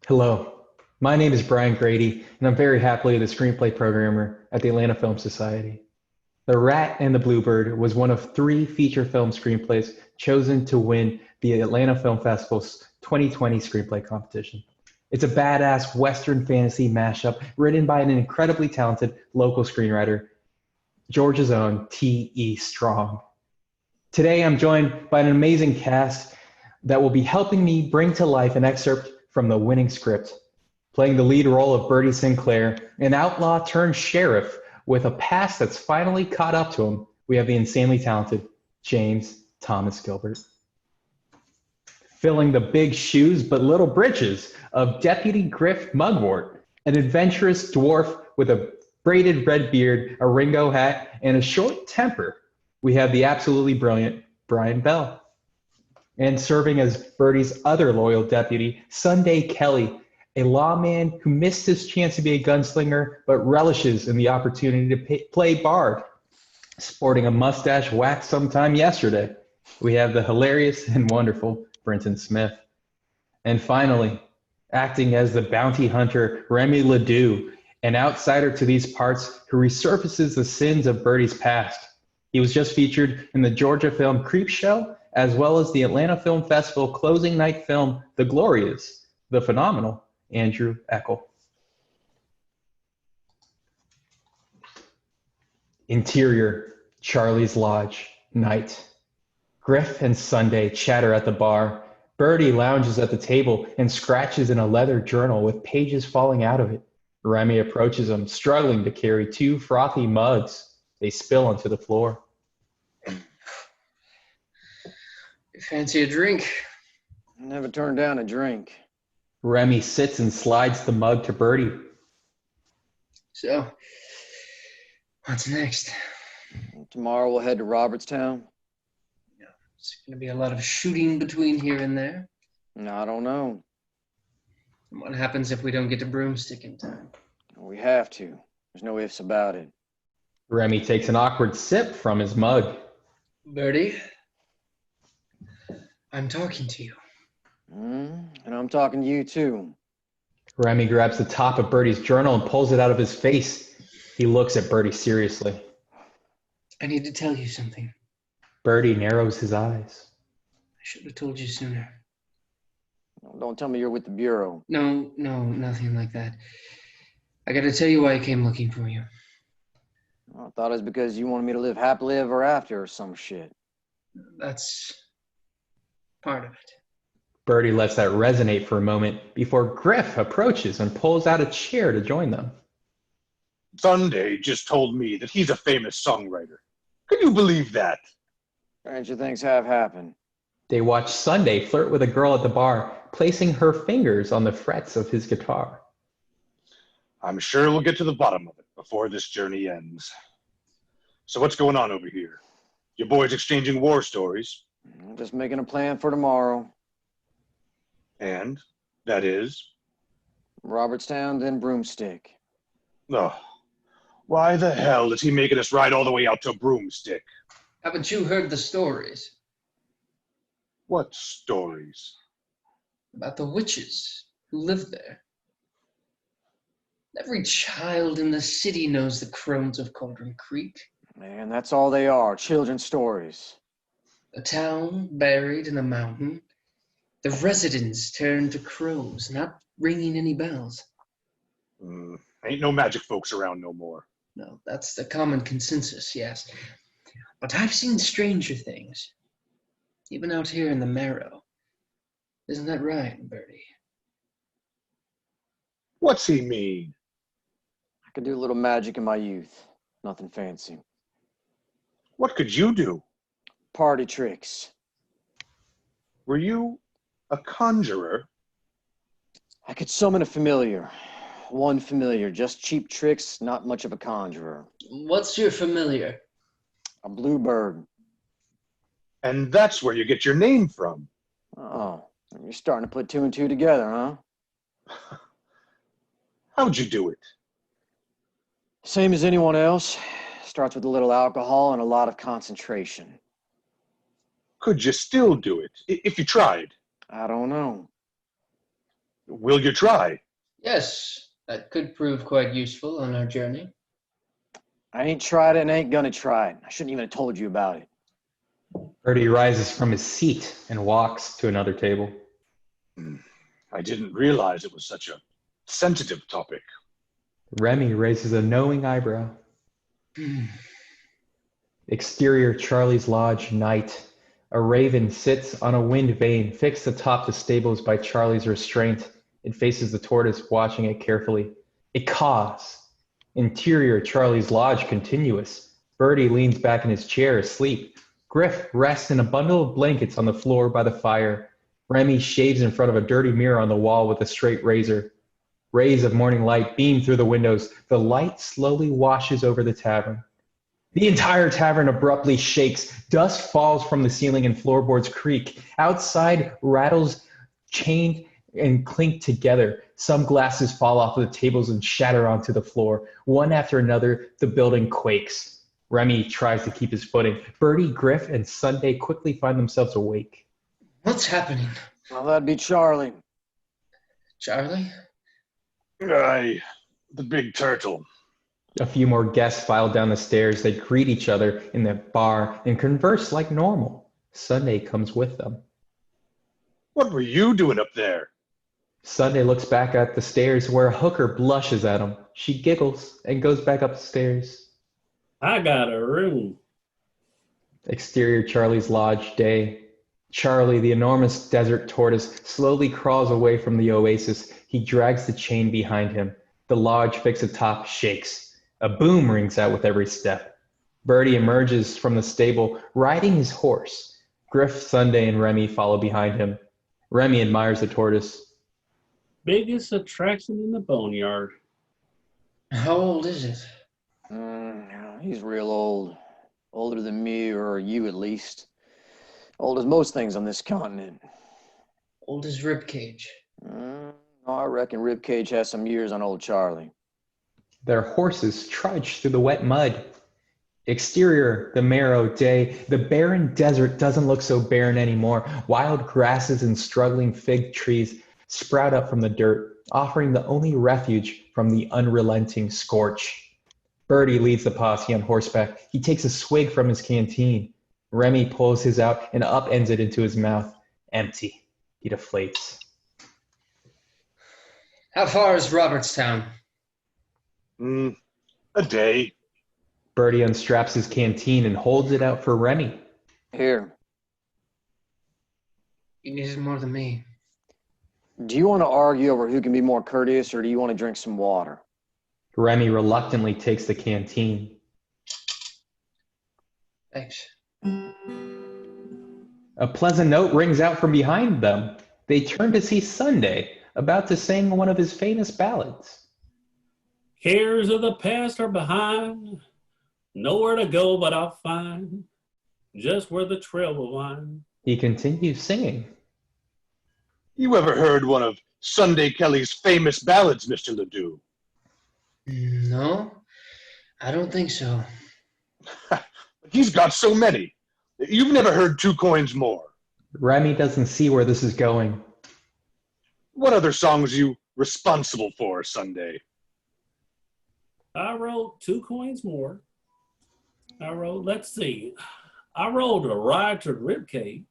Hello, my name is Brian Grady, and I'm very happily the screenplay programmer at the Atlanta Film Society. The Rat and the Bluebird was one of three feature film screenplays chosen to win the Atlanta Film Festival's 2020 screenplay competition. It's a badass Western fantasy mashup written by an incredibly talented local screenwriter, Georgia's own T.E. Strong. Today, I'm joined by an amazing cast that will be helping me bring to life an excerpt from the winning script. Playing the lead role of Bertie Sinclair, an outlaw turned sheriff with a past that's finally caught up to him, we have the insanely talented James Thomas Gilbert. Filling the big shoes but little britches of Deputy Griff Mugwort, an adventurous dwarf with a braided red beard, a Ringo hat, and a short temper, we have the absolutely brilliant Brian Bell. And serving as Bertie's other loyal deputy, Sunday Kelly, a lawman who missed his chance to be a gunslinger but relishes in the opportunity to play bard. Sporting a mustache waxed sometime yesterday, we have the hilarious and wonderful Brinton Smith. And finally, acting as the bounty hunter, Remy Ledoux, an outsider to these parts who resurfaces the sins of Bertie's past. He was just featured in the Georgia film Creepshow, as well as the Atlanta Film Festival closing night film, The Glorious, the phenomenal Andrew Eakle. Interior, Charlie's Lodge, night. Griff and Sunday chatter at the bar. Bertie lounges at the table and scratches in a leather journal with pages falling out of it. Remy approaches him, struggling to carry two frothy mugs. They spill onto the floor. Fancy a drink? Never turned down a drink. Remy sits and slides the mug to Bertie. So, what's next? Tomorrow we'll head to Robertstown. Yeah, it's going to be a lot of shooting between here and there. I don't know. And what happens if we don't get to Broomstick in time? We have to. There's no ifs about it. Remy takes an awkward sip from his mug. Bertie, I'm talking to you. And I'm talking to you too. Remy grabs the top of Bertie's journal and pulls it out of his face. He looks at Bertie seriously. I need to tell you something. Bertie narrows his eyes. I should have told you sooner. Don't tell me you're with the Bureau. No, nothing like that. I got to tell you why I came looking for you. I thought it was because you wanted me to live happily ever after or some shit. That's part of it. Bertie lets that resonate for a moment before Griff approaches and pulls out a chair to join them. Sunday just told me that he's a famous songwriter. Can you believe that? Stranger things have happened. They watch Sunday flirt with a girl at the bar, placing her fingers on the frets of his guitar. I'm sure we'll get to the bottom of it before this journey ends. So what's going on over here? Your boys exchanging war stories? I'm just making a plan for tomorrow. And that is? Robertstown, then Broomstick. Oh, why the hell is he making us ride all the way out to Broomstick? Haven't you heard the stories What stories? about the witches who live there? Every child in the city knows the crones of Cauldron Creek. Man, that's all they are, children's stories. A town buried in a mountain. The residents turned to crows, not ringing any bells. Ain't no magic folks around no more. No, that's the common consensus, yes. But I've seen stranger things, even out here in the Marrow. Isn't that right, Bertie? What's he mean? I could do a little magic in my youth. Nothing fancy. What could you do? Party tricks. Were you a conjurer? I could summon a familiar. One familiar, just cheap tricks, not much of a conjurer. What's your familiar? A bluebird. And that's where you get your name from. Oh, you're starting to put two and two together, huh? How'd you do it? Same as anyone else. Starts with a little alcohol and a lot of concentration. Could you still do it if you tried? I don't know. Will you try? Yes, that could prove quite useful on our journey. I ain't tried it and ain't gonna try it. I shouldn't even have told you about it. Birdie rises from his seat and walks to another table. I didn't realize it was such a sensitive topic. Remy raises a knowing eyebrow. Exterior Charlie's Lodge, night. A raven sits on a wind vane fixed atop the stables by Charlie's restraint. It faces the tortoise, watching it carefully. It caws. Interior Charlie's Lodge, continuous. Birdie leans back in his chair, asleep. Griff rests in a bundle of blankets on the floor by the fire. Remy shaves in front of a dirty mirror on the wall with a straight razor. Rays of morning light beam through the windows. The light slowly washes over the tavern. The entire tavern abruptly shakes. Dust falls from the ceiling and floorboards creak. Outside, rattles chain and clink together. Some glasses fall off of the tables and shatter onto the floor. One after another, the building quakes. Remy tries to keep his footing. Birdie, Griff, and Sunday quickly find themselves awake. What's happening? Well, that'd be Charlie. Charlie? Aye, the big turtle. A few more guests file down the stairs. They greet each other in the bar and converse like normal. Sunday comes with them. What were you doing up there? Sunday looks back at the stairs where a hooker blushes at him. She giggles and goes back up the stairs. I got a room. Exterior Charlie's Lodge, day. Charlie, the enormous desert tortoise, slowly crawls away from the oasis. He drags the chain behind him. The lodge fixed atop shakes. A boom rings out with every step. Birdie emerges from the stable, riding his horse. Griff, Sunday, and Remy follow behind him. Remy admires the tortoise. Biggest attraction in the boneyard. How old is it? He's real old. Older than me, or you at least. Old as most things on this continent. Old as ribcage. I reckon Ribcage has some years on old Charlie. Their horses trudge through the wet mud. Exterior, the Marrow, day. The barren desert doesn't look so barren anymore. Wild grasses and struggling fig trees sprout up from the dirt, offering the only refuge from the unrelenting scorch. Birdie leads the posse on horseback. He takes a swig from his canteen. Remy pulls his out and upends it into his mouth. Empty. He deflates. How far is Robertstown? A day. Birdie unstraps his canteen and holds it out for Remy. Here. You need it more than me. Do you want to argue over who can be more courteous, or do you want to drink some water? Remy reluctantly takes the canteen. Thanks. A pleasant note rings out from behind them. They turn to see Sunday, about to sing one of his famous ballads. Cares of the past are behind. Nowhere to go but I'll find. Just where the trail will wind. He continues singing. You ever heard one of Sunday Kelly's famous ballads, Mr. Ledoux? No, I don't think so. He's got so many. You've never heard Two Coins More. Remy doesn't see where this is going. What other songs are you responsible for, Sunday? I wrote 2 coins more. I wrote, let's see. I wrote A Ride to Ribcage.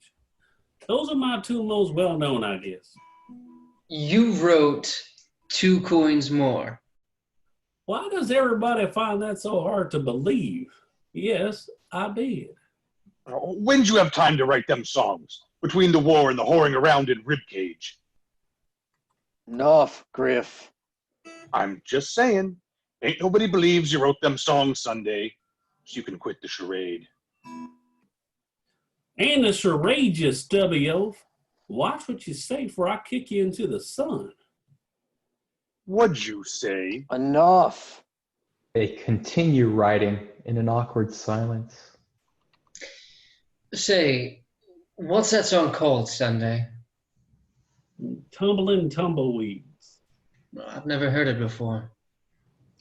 Those are my 2 most well-known, I guess. You wrote 2 coins more. Why does everybody find that so hard to believe? Yes, I did. When'd you have time to write them songs? Between the war and the whoring around in Ribcage. Enough, Griff. I'm just saying. Ain't nobody believes you wrote them songs, Sunday. So you can quit the charade. And the charade, you stubby oaf. Watch what you say before I kick you into the sun. What'd you say? Enough. They continue writing in an awkward silence. Say, what's that song called, Sunday? Tumbling Tumbleweeds. I've never heard it before.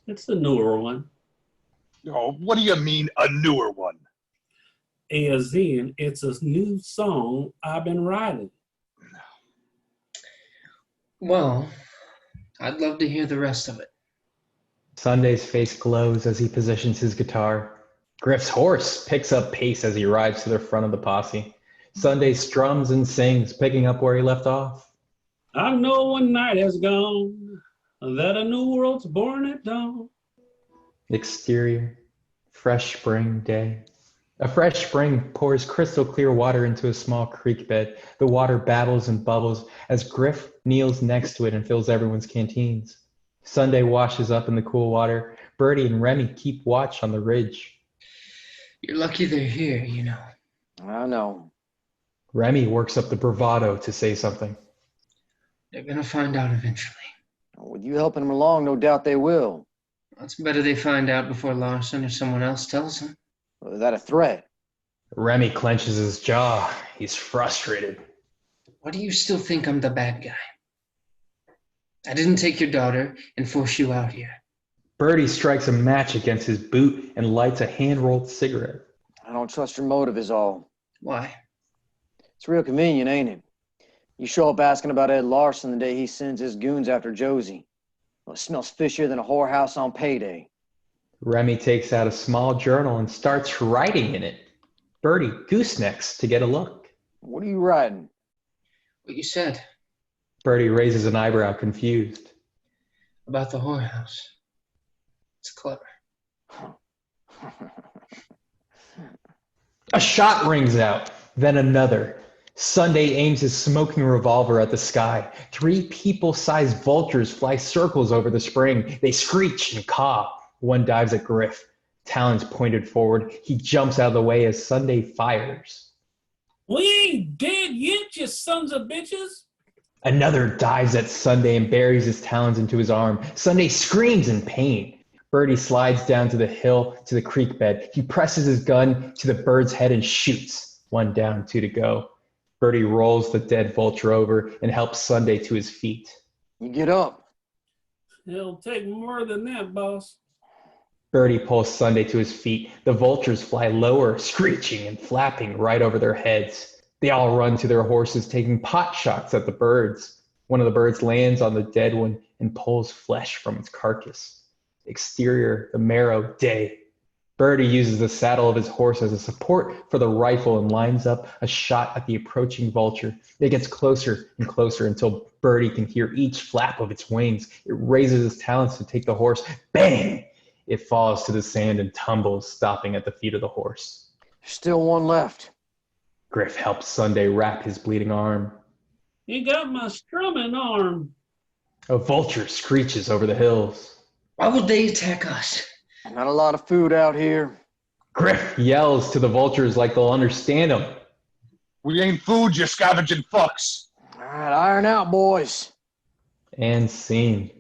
It's the newer one. Oh, what do you mean, a newer one? As in, it's a new song I've been writing. Well, I'd love to hear the rest of it. Sunday's face glows as he positions his guitar. Griff's horse picks up pace as he rides to the front of the posse. Sunday strums and sings, picking up where he left off. I know when night has gone, that a new world's born at dawn. Exterior, fresh spring day. A fresh spring pours crystal clear water into a small creek bed. The water babbles and bubbles as Griff kneels next to it and fills everyone's canteens. Sunday washes up in the cool water. Birdie and Remy keep watch on the ridge. You're lucky they're here, you know. I know. Remy works up the bravado to say something. They're gonna find out eventually. With you helping them along, no doubt they will. It's better they find out before Larson or someone else tells them. Is that a threat? Remy clenches his jaw. He's frustrated. Why do you still think I'm the bad guy? I didn't take your daughter and force you out here. Birdie strikes a match against his boot and lights a hand-rolled cigarette. I don't trust your motive is all. Why? It's real convenient, ain't it? You show up asking about Ed Larson the day he sends his goons after Josie. Well, it smells fishier than a whorehouse on payday. Remy takes out a small journal and starts writing in it. Birdie goosenecks to get a look. What are you writing? What you said Birdie raises an eyebrow, confused. about the whorehouse. It's clever. A shot rings out, then another. Sunday aims his smoking revolver at the sky. 3 people-sized vultures fly circles over the spring. They screech and caw. One dives at Griff. Talons pointed forward. He jumps out of the way as Sunday fires. We ain't dead yet, you sons of bitches. Another dives at Sunday and buries his talons into his arm. Sunday screams in pain. Birdie slides down to the hill to the creek bed. He presses his gun to the bird's head and shoots. 1 down, 2 to go. Birdie rolls the dead vulture over and helps Sunday to his feet. You get up. It'll take more than that, boss. Birdie pulls Sunday to his feet. The vultures fly lower, screeching and flapping right over their heads. They all run to their horses, taking pot shots at the birds. One of the birds lands on the dead one and pulls flesh from its carcass. Exterior, the marrow, day. Birdie uses the saddle of his horse as a support for the rifle and lines up a shot at the approaching vulture. It gets closer and closer until Birdie can hear each flap of its wings. It raises its talons to take the horse. Bang! It falls to the sand and tumbles, stopping at the feet of the horse. Still one left. Griff helps Sunday wrap his bleeding arm. You got my strumming arm. A vulture screeches over the hills. Why would they attack us? Not a lot of food out here. Griff yells to the vultures like they'll understand him. We ain't food, you scavenging fucks. All right, iron out, boys. And scene.